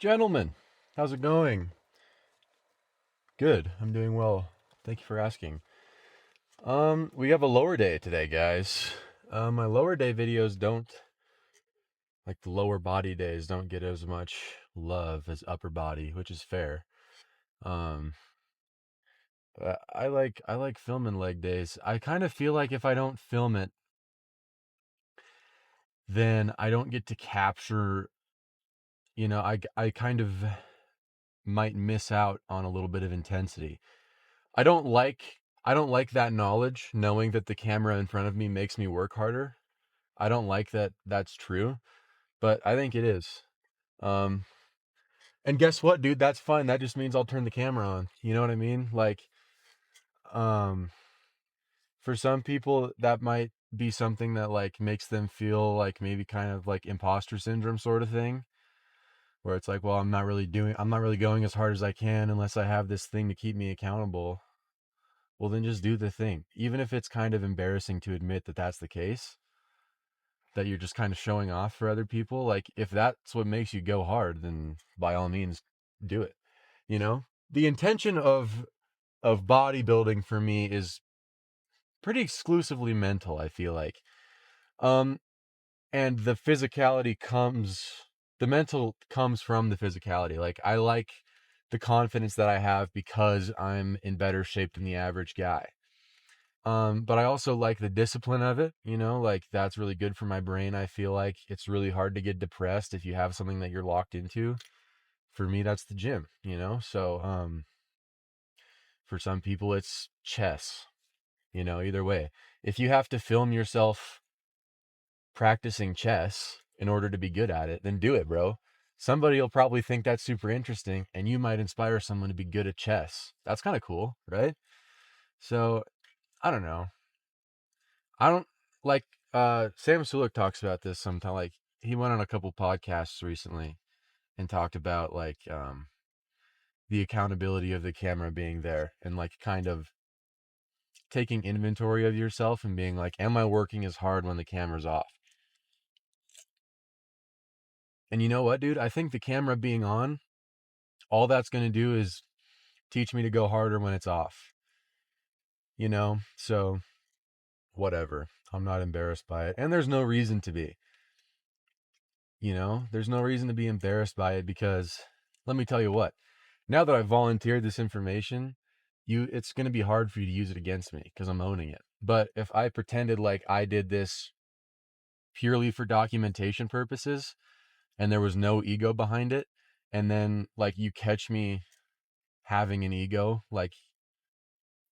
Gentlemen, how's it going? Good, I'm doing well. Thank you for asking. We have a lower day today, guys. My lower day videos don't, like the lower body days, don't get as much love as upper body, which is fair. Um, I like filming leg days. I kind of feel like if I don't film it, then I don't get to capture, I kind of might miss out on a little bit of intensity. I don't like I don't like that knowledge, knowing that the camera in front of me makes me work harder. I don't like that that's true, but I think it is. Um, and guess what, dude? That's fine. That just means I'll turn the camera on. You know what I mean? Like, um, for some people, that might be something that like makes them feel like maybe kind of like imposter syndrome sort of thing, where it's like, well, I'm not really going as hard as I can unless I have this thing to keep me accountable. Well, then just do the thing. Even if it's kind of embarrassing to admit that that's the case, that you're just kind of showing off for other people, like if that's what makes you go hard, then by all means do it. You know? The intention of bodybuilding for me is pretty exclusively mental, I feel like. Um and the mental comes from the physicality. Like I like the confidence that I have because I'm in better shape than the average guy. But I also like the discipline of it, like that's really good for my brain. I feel like it's really hard to get depressed if you have something that you're locked into. For me, that's the gym. So, for some people, it's chess, either way. If you have to film yourself practicing chess in order to be good at it, then do it, bro. Somebody will probably think that's super interesting and you might inspire someone to be good at chess. That's kind of cool, right? So, I don't know. I don't like Sam Sulek talks about this sometimes. Like he went on a couple podcasts recently and talked about like the accountability of the camera being there and like kind of taking inventory of yourself and being like, am I working as hard when the camera's off? And you know what, dude? I think the camera being on, all that's going to do is teach me to go harder when it's off. So whatever. I'm not embarrassed by it. And there's no reason to be. There's no reason to be embarrassed by it because let me tell you what, now that I've volunteered this information, it's going to be hard for you to use it against me because I'm owning it. But if I pretended like I did this purely for documentation purposes and there was no ego behind it, and then like you catch me having an ego, like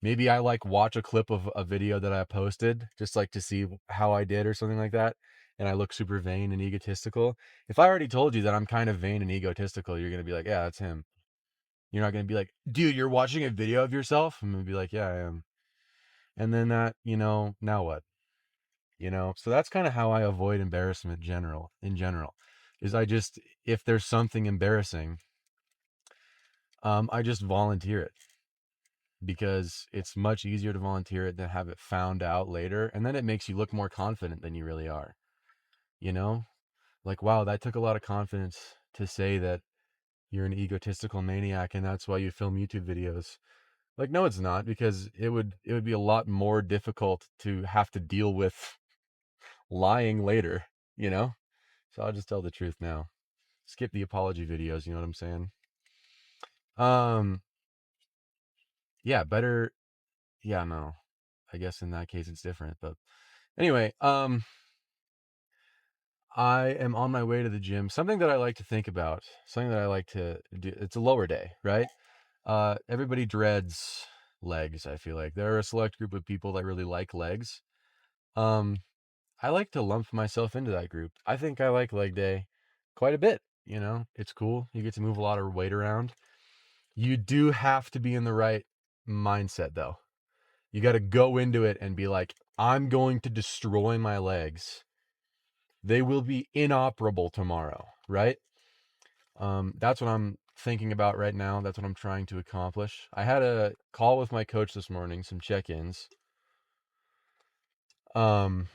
maybe I like watch a clip of a video that I posted just like to see how I did or something like that, and I look super vain and egotistical. If I already told you that I'm kind of vain and egotistical, you're going to be like, yeah, that's him. You're not going to be like, dude, you're watching a video of yourself? I'm going to be like, yeah, I am. And then now what? So that's kind of how I avoid embarrassment in general, is if there's something embarrassing, I just volunteer it because it's much easier to volunteer it than have it found out later. And then it makes you look more confident than you really are, you know? Like, wow, that took a lot of confidence to say that you're an egotistical maniac and that's why you film YouTube videos. Like, no, it's not, because it would be a lot more difficult to have to deal with lying later, you know? So I'll just tell the truth now. Skip the apology videos, you know what I'm saying? Um, yeah, better. Yeah, no. I guess in that case it's different, but anyway, I am on my way to the gym. Something that I like to think about, something that I like to do, it's a lower day, right? Everybody dreads legs, I feel like. There are a select group of people that really like legs. Um, I like to lump myself into that group. I think I like leg day quite a bit. It's cool. You get to move a lot of weight around. You do have to be in the right mindset, though. You got to go into it and be like, I'm going to destroy my legs. They will be inoperable tomorrow, right? That's what I'm thinking about right now. That's what I'm trying to accomplish. I had a call with my coach this morning, some check-ins. Um,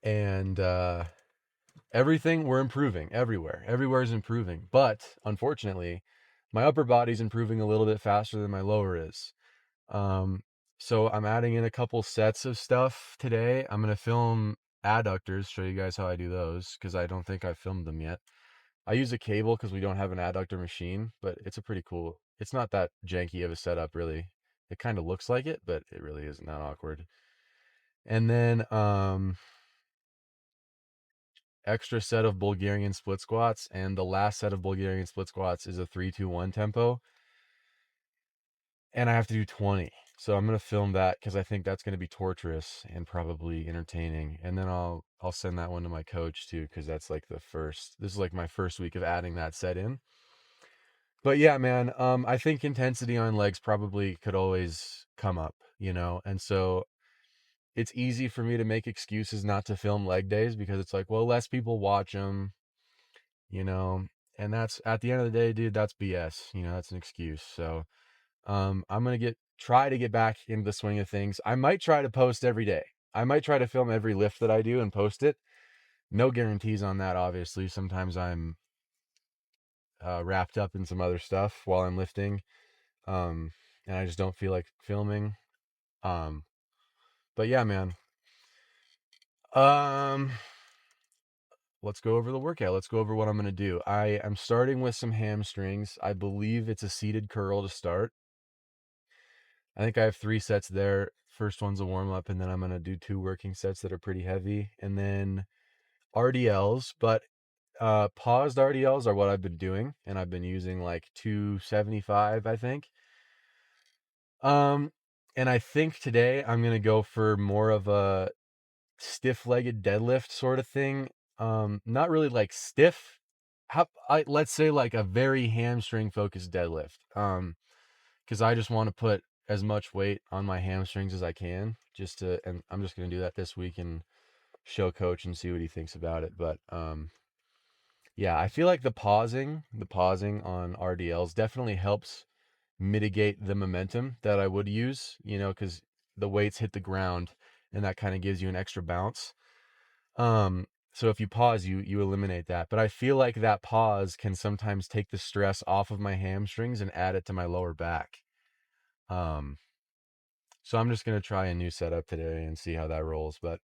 and everything, we're improving everywhere. Everywhere is improving. But unfortunately, my upper body's improving a little bit faster than my lower is. Um, so I'm adding in a couple sets of stuff today. I'm going to film adductors, show you guys how I do those, because I don't think I've filmed them yet. I use a cable because we don't have an adductor machine, but it's a pretty cool, it's not that janky of a setup, really. It kind of looks like it, but it really isn't that awkward. And then extra set of Bulgarian split squats, and the last set of Bulgarian split squats is a 3-2-1 tempo, and I have to do 20. So I'm going to film that because I think that's going to be torturous and probably entertaining. And then I'll send that one to my coach too, because that's like this is like my first week of adding that set in. But yeah, man, I think intensity on legs probably could always come up, and so it's easy for me to make excuses not to film leg days because it's like, well, less people watch them, you know, and that's at the end of the day, dude, that's BS, that's an excuse. So, I'm going to try to get back into the swing of things. I might try to post every day. I might try to film every lift that I do and post it. No guarantees on that, obviously. Sometimes I'm wrapped up in some other stuff while I'm lifting. And I just don't feel like filming. But yeah, man. Let's go over the workout. Let's go over what I'm going to do. I am starting with some hamstrings. I believe it's a seated curl to start. I think I have 3 sets there. First one's a warm up, and then I'm going to do 2 working sets that are pretty heavy, and then RDLs, but paused RDLs are what I've been doing, and I've been using like 275, I think. And I think today I'm going to go for more of a stiff-legged deadlift sort of thing. Not really like stiff. Let's say like a very hamstring focused deadlift. Because I just want to put as much weight on my hamstrings as I can, and I'm just going to do that this week and show coach and see what he thinks about it. But yeah, I feel like the pausing on RDLs definitely helps mitigate the momentum that I would use, because the weights hit the ground and that kind of gives you an extra bounce. So if you pause, you eliminate that. But I feel like that pause can sometimes take the stress off of my hamstrings and add it to my lower back. So I'm just going to try a new setup today and see how that rolls, but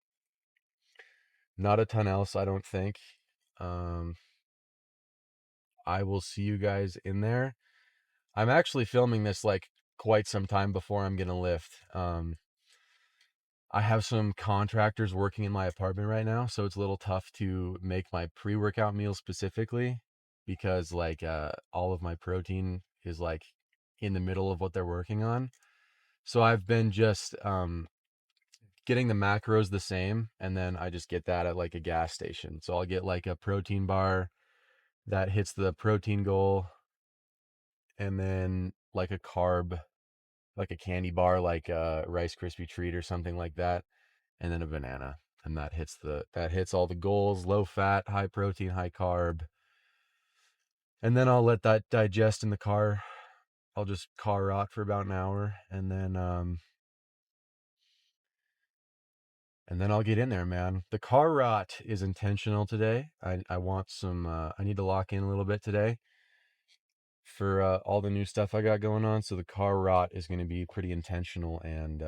not a ton else, I don't think. I will see you guys in there. I'm actually filming this like quite some time before I'm going to lift. I have some contractors working in my apartment right now, so it's a little tough to make my pre-workout meal specifically because like all of my protein is like in the middle of what they're working on. So I've been just getting the macros the same, and then I just get that at like a gas station. So I'll get like a protein bar that hits the protein goal, and then like a carb, like a candy bar, like a Rice Krispie treat or something like that, and then a banana. And that hits all the goals: low fat, high protein, high carb. And then I'll let that digest in the car. I'll just car rock for about an hour, and then I'll get in there, man. The car rot is intentional today. I want some, I need to lock in a little bit today for all the new stuff I got going on. So the car rot is going to be pretty intentional, and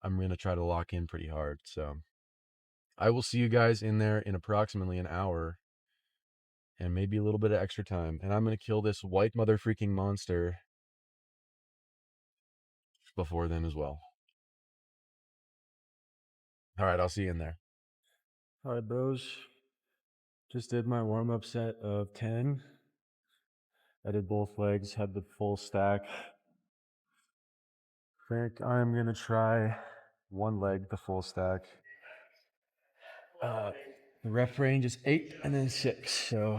I'm going to try to lock in pretty hard. So I will see you guys in there in approximately an hour and maybe a little bit of extra time. And I'm going to kill this white mother freaking monster before then as well. All right, I'll see you in there. All right, bros. Just did my warm-up set of 10. I did both legs, had the full stack. I think I'm going to try one leg, the full stack. The rep range is 8 and then 6. So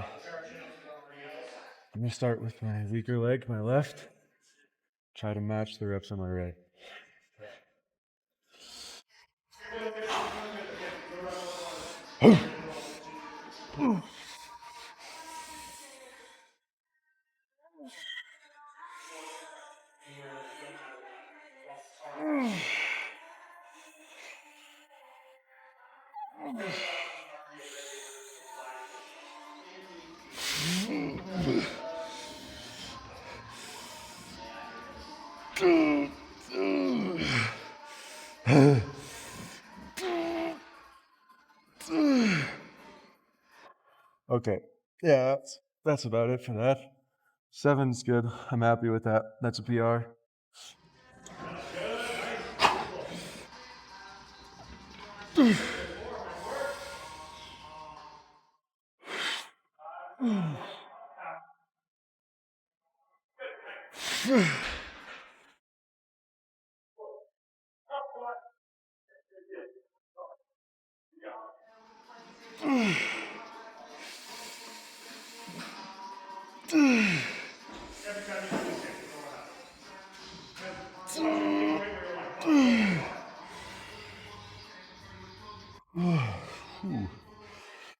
I'm going to start with my weaker leg, my left. Try to match the reps on my right. Okay. Yeah, that's about it for that. 7's good. I'm happy with that. That's a PR.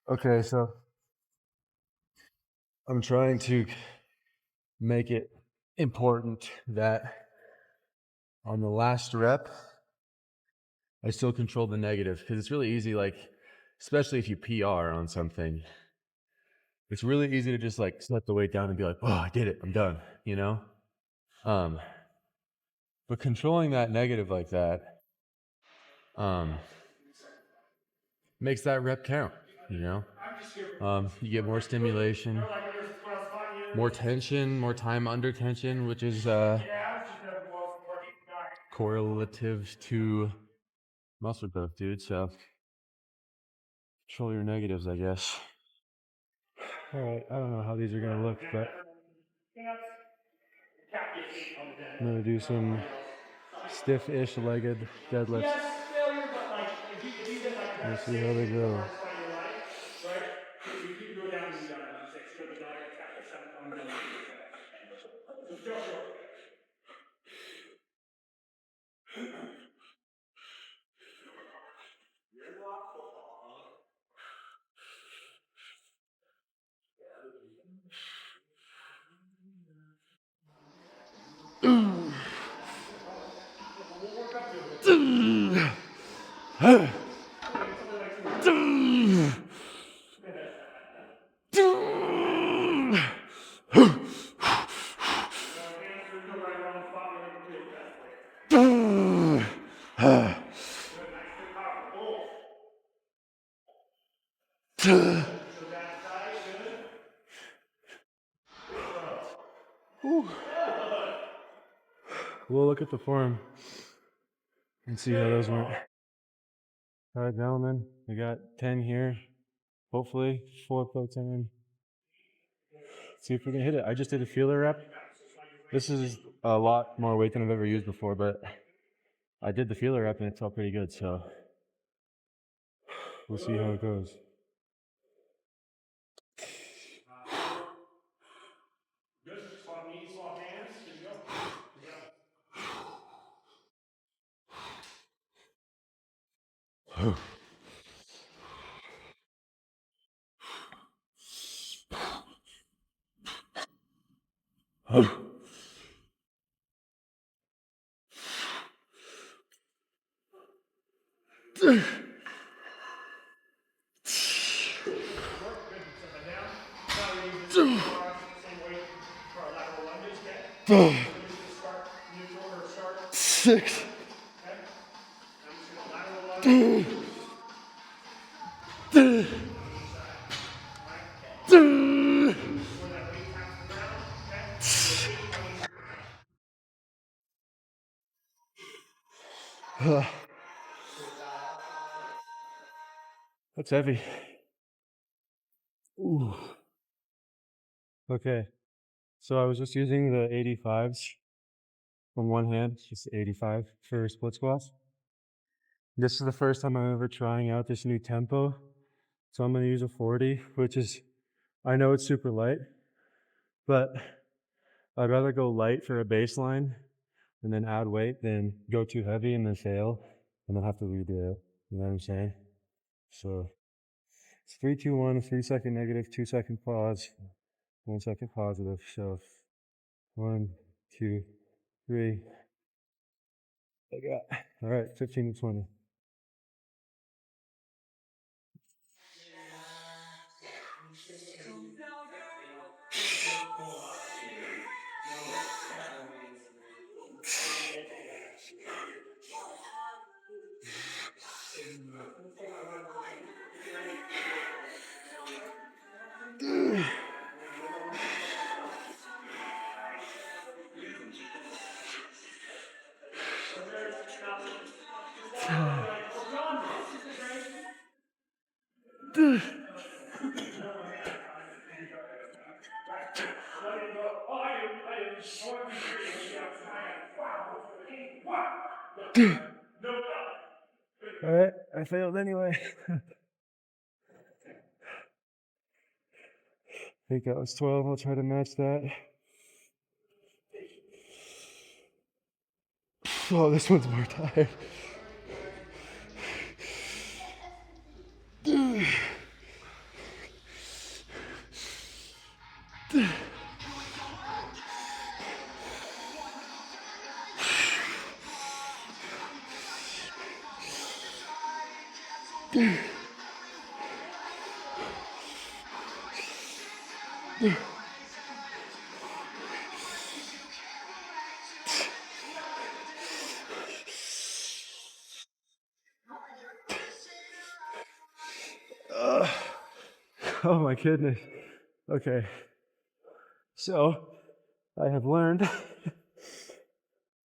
Okay, so I'm trying to make it important that on the last rep, I still control the negative because it's really easy, like, especially if you PR on something, it's really easy to just like set the weight down and be like, oh, I did it, I'm done, you know? But controlling that negative like that makes that rep count, you know? You get more stimulation, more tension, more time under tension, which is correlative to muscle growth, dude. So control your negatives, I guess. All right, I don't know how these are gonna look, but I'm gonna do some stiff-ish legged deadlifts. We'll see how they go. We'll look at the form and see how those went. All right, gentlemen, we got 10 here. Hopefully, 4 plates in. See if we can hit it. I just did a feeler rep. This is a lot more weight than I've ever used before, but I did the feeler rep and it felt pretty good, so we'll see how it goes. Good. Swap knees, swap hands. Good to go. Six. That's heavy. Ooh. Okay, so I was just using the 85s from one hand, just 85 for split squats. This is the first time I'm ever trying out this new tempo. So I'm gonna use a 40, which is, I know it's super light, but I'd rather go light for a baseline and then add weight than go too heavy and then fail and then have to redo it. You know what I'm saying? So it's 3, 2, 1, 3 second negative, 2 second pause, 1 second positive. So 1, 2, 3. I got, all right, 15 to 20. Alright, I failed anyway. I think that was 12. I'll try to match that. Oh, this one's more tired. Oh my goodness. Okay. So, I have learned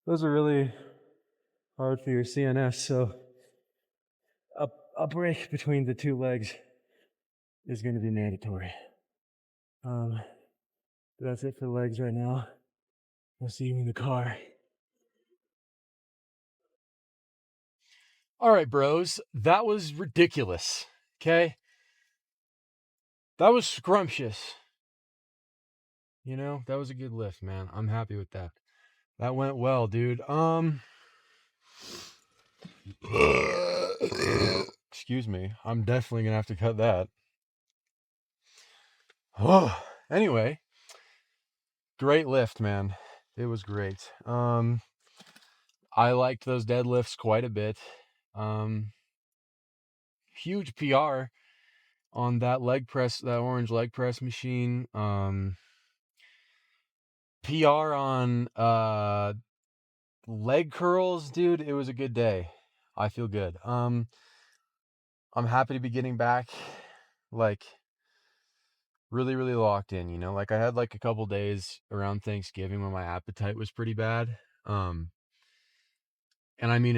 those are really hard for your CNS, so a break between the two legs is going to be mandatory. That's it for the legs right now. I'll see you in the car. All right, bros. That was ridiculous. Okay? That was scrumptious. You know, that was a good lift, man. I'm happy with that. That went well, dude. Excuse me. I'm definitely gonna have to cut that. Oh, anyway, great lift, man. It was great. I liked those deadlifts quite a bit. Huge PR on that leg press, that orange leg press machine. PR on leg curls, dude. It was a good day. I feel good. I'm happy to be getting back, like, really, really locked in, you know? Like, I had, like, a couple days around Thanksgiving when my appetite was pretty bad. And I mean,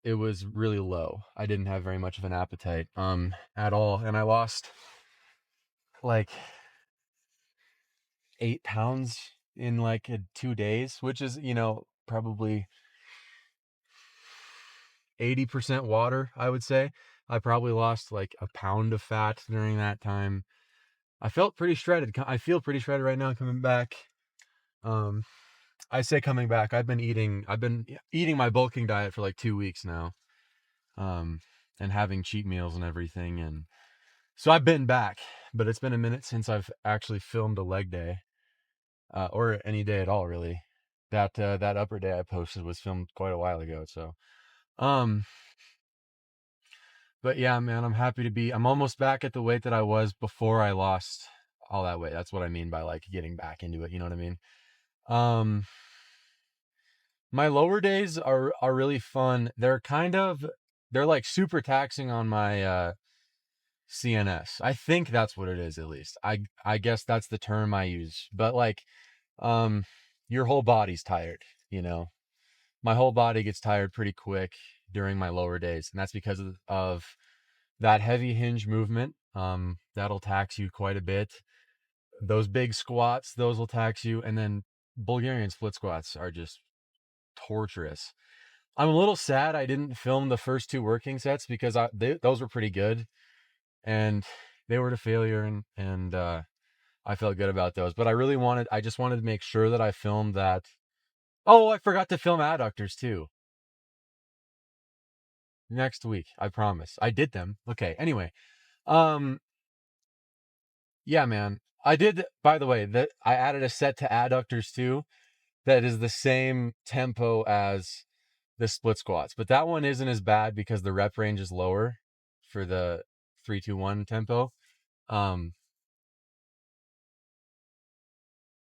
it was really low. I didn't have very much of an appetite, at all. And I lost, like, 8 pounds in, like, 2 days, which is, you know, probably 80% water, I would say. I probably lost, like, a pound of fat during that time. I felt pretty shredded. I feel pretty shredded right now coming back. I say coming back. I've been eating my bulking diet for like 2 weeks now. And having cheat meals and everything. And so I've been back, but it's been a minute since I've actually filmed a leg day, or any day at all, really. That upper day I posted was filmed quite a while ago. So, but yeah, man, I'm almost back at the weight that I was before I lost all that weight. That's what I mean by like getting back into it. You know what I mean? My lower days are really fun. They're like super taxing on my CNS. I think that's what it is, at least. I guess that's the term I use. But like, your whole body's tired, you know. My whole body gets tired pretty quick during my lower days, and that's because of that heavy hinge movement. That'll tax you quite a bit. Those big squats, those will tax you, and then Bulgarian split squats are just torturous. I'm a little sad I didn't film the first 2 working sets because those were pretty good, and they were a failure, and I felt good about those. But I just wanted to make sure that I filmed that. Oh, I forgot to film adductors too. Next week, I promise. I did them. Okay. Anyway, yeah, man. I did. By the way, that I added a set to adductors too. That is the same tempo as the split squats, but that one isn't as bad because the rep range is lower for the 3-2-1 tempo.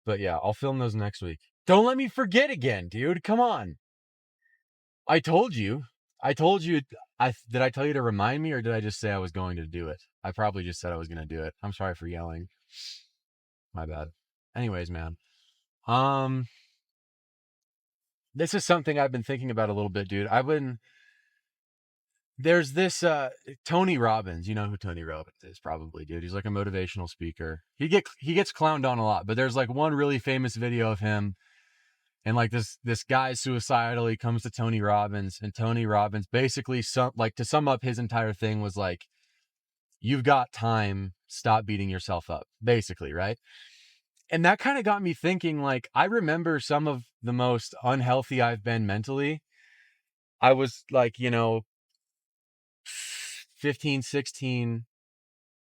But yeah, I'll film those next week. Don't let me forget again, dude. Come on. I told you. I told you. Did I tell you to remind me, or did I just say I was going to do it? I probably just said I was going to do it. I'm sorry for yelling. My bad. Anyways, man. This is something I've been thinking about a little bit, dude. There's this Tony Robbins. You know who Tony Robbins is, probably, dude. He's like a motivational speaker. He gets clowned on a lot, but there's like one really famous video of him, and like this guy suicidal. He comes to Tony Robbins, and Tony Robbins basically to sum up his entire thing was like, "You've got time. Stop beating yourself up." Basically, right? And that kind of got me thinking. Like, I remember some of the most unhealthy I've been mentally. I was like, 15, 16.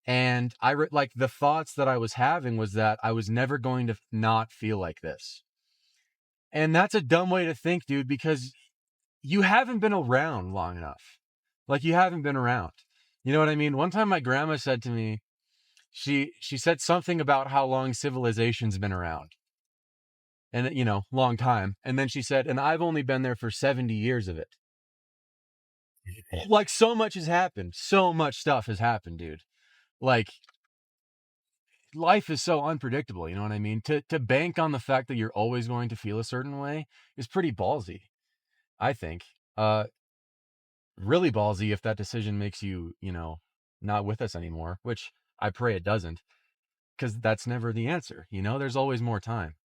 And like the thoughts that I was having was that I was never going to not feel like this. And that's a dumb way to think, dude, because you haven't been around long enough. Like, you haven't been around. You know what I mean? One time my grandma said to me, she said something about how long civilization's been around. And, long time. And then she said, and I've only been there for 70 years of it. Like, so much has happened. So much stuff has happened, dude. Like, life is so unpredictable, you know what I mean? To bank on the fact that you're always going to feel a certain way is pretty ballsy, I think. Really ballsy if that decision makes you, not with us anymore, which I pray it doesn't, because that's never the answer. There's always more time.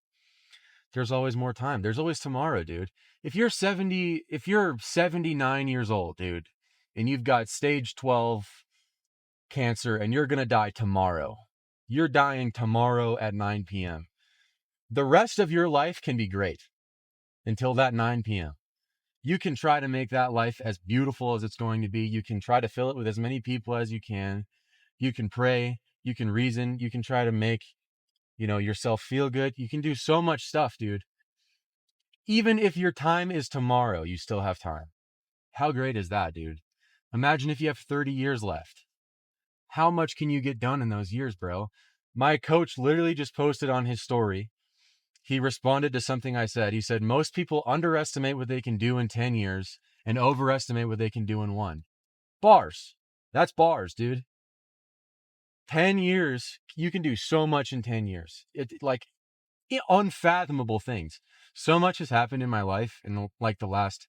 There's always more time. There's always tomorrow, dude. If you're 79 years old, dude, and you've got stage 12 cancer and you're going to die tomorrow, you're dying tomorrow at 9 p.m. The rest of your life can be great until that 9 p.m. You can try to make that life as beautiful as it's going to be. You can try to fill it with as many people as you can. You can pray. You can reason. You can try to make, yourself feel good. You can do so much stuff, dude. Even if your time is tomorrow, you still have time. How great is that, dude? Imagine if you have 30 years left. How much can you get done in those years, bro? My coach literally just posted on his story. He responded to something I said. He said, most people underestimate what they can do in 10 years and overestimate what they can do in one. Bars. That's bars, dude. 10 years, you can do so much in 10 years. Unfathomable things. So much has happened in my life in like the last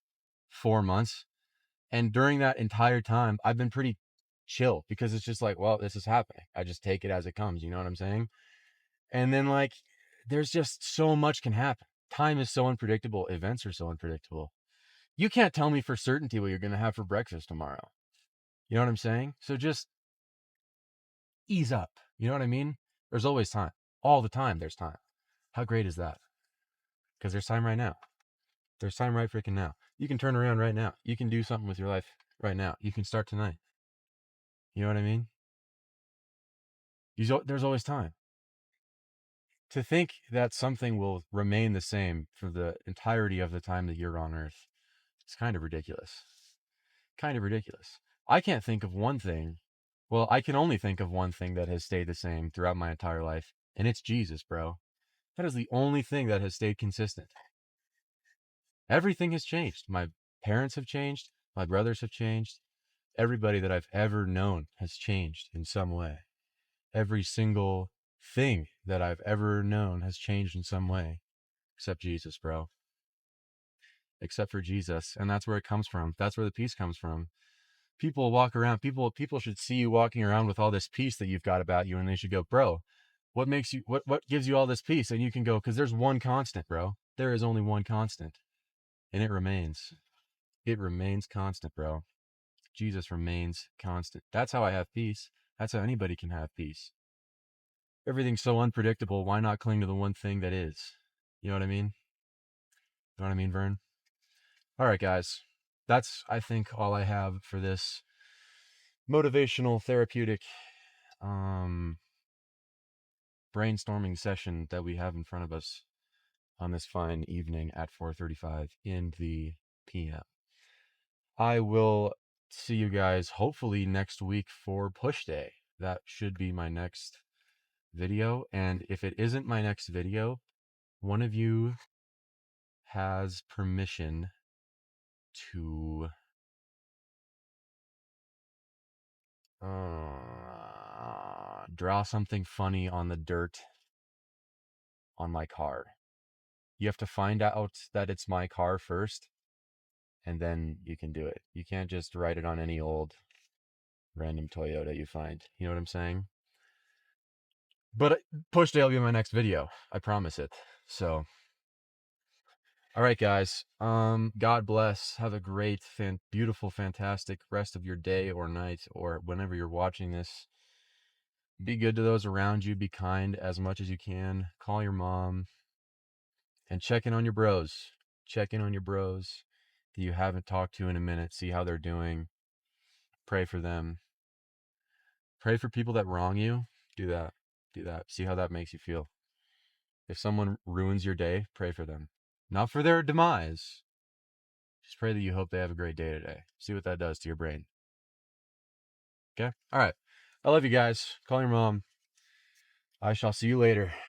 4 months. And during that entire time, I've been pretty chill because it's just like, well, this is happening. I just take it as it comes. You know what I'm saying? And then, like, there's just so much can happen. Time is so unpredictable. Events are so unpredictable. You can't tell me for certainty what you're going to have for breakfast tomorrow. You know what I'm saying? So just ease up. You know what I mean? There's always time. All the time, there's time. How great is that? Because there's time right now. There's time right freaking now. You can turn around right now. You can do something with your life right now. You can start tonight. You know what I mean? There's always time. To think that something will remain the same for the entirety of the time that you're on Earth, it's kind of ridiculous. Kind of ridiculous. I can't think of one thing. Well, I can only think of one thing that has stayed the same throughout my entire life, and it's Jesus, bro. That is the only thing that has stayed consistent. Everything has changed. My parents have changed. My brothers have changed. Everybody that I've ever known has changed in some way. Every single thing that I've ever known has changed in some way, except Jesus, bro. Except for Jesus. And that's where it comes from. That's where the peace comes from. People walk around, people should see you walking around with all this peace that you've got about you, and they should go, bro, what gives you all this peace? And you can go, because there's one constant, bro. There is only one constant, and it remains. It remains constant, bro. Jesus remains constant. That's how I have peace. That's how anybody can have peace. Everything's so unpredictable. Why not cling to the one thing that is? You know what I mean? You know what I mean, Vern? All right, guys. That's, I think, all I have for this motivational, therapeutic, brainstorming session that we have in front of us on this fine evening at 4:35 in the PM. I will see you guys hopefully next week for push day. That should be my next video. And if it isn't my next video, one of you has permission to draw something funny on the dirt on my car. You have to find out that it's my car first, and then you can do it. You can't just write it on any old random Toyota you find. You know what I'm saying? But push day will be my next video. I promise it. So, all right, guys. God bless. Have a great, beautiful, fantastic rest of your day or night or whenever you're watching this. Be good to those around you. Be kind as much as you can. Call your mom and check in on your bros. Check in on your bros that you haven't talked to in a minute. See how they're doing. Pray for them. Pray for people that wrong you. Do that. Do that. See how that makes you feel. If someone ruins your day, pray for them. Not for their demise. Just pray that you hope they have a great day today. See what that does to your brain. Okay? All right. I love you guys. Call your mom. I shall see you later.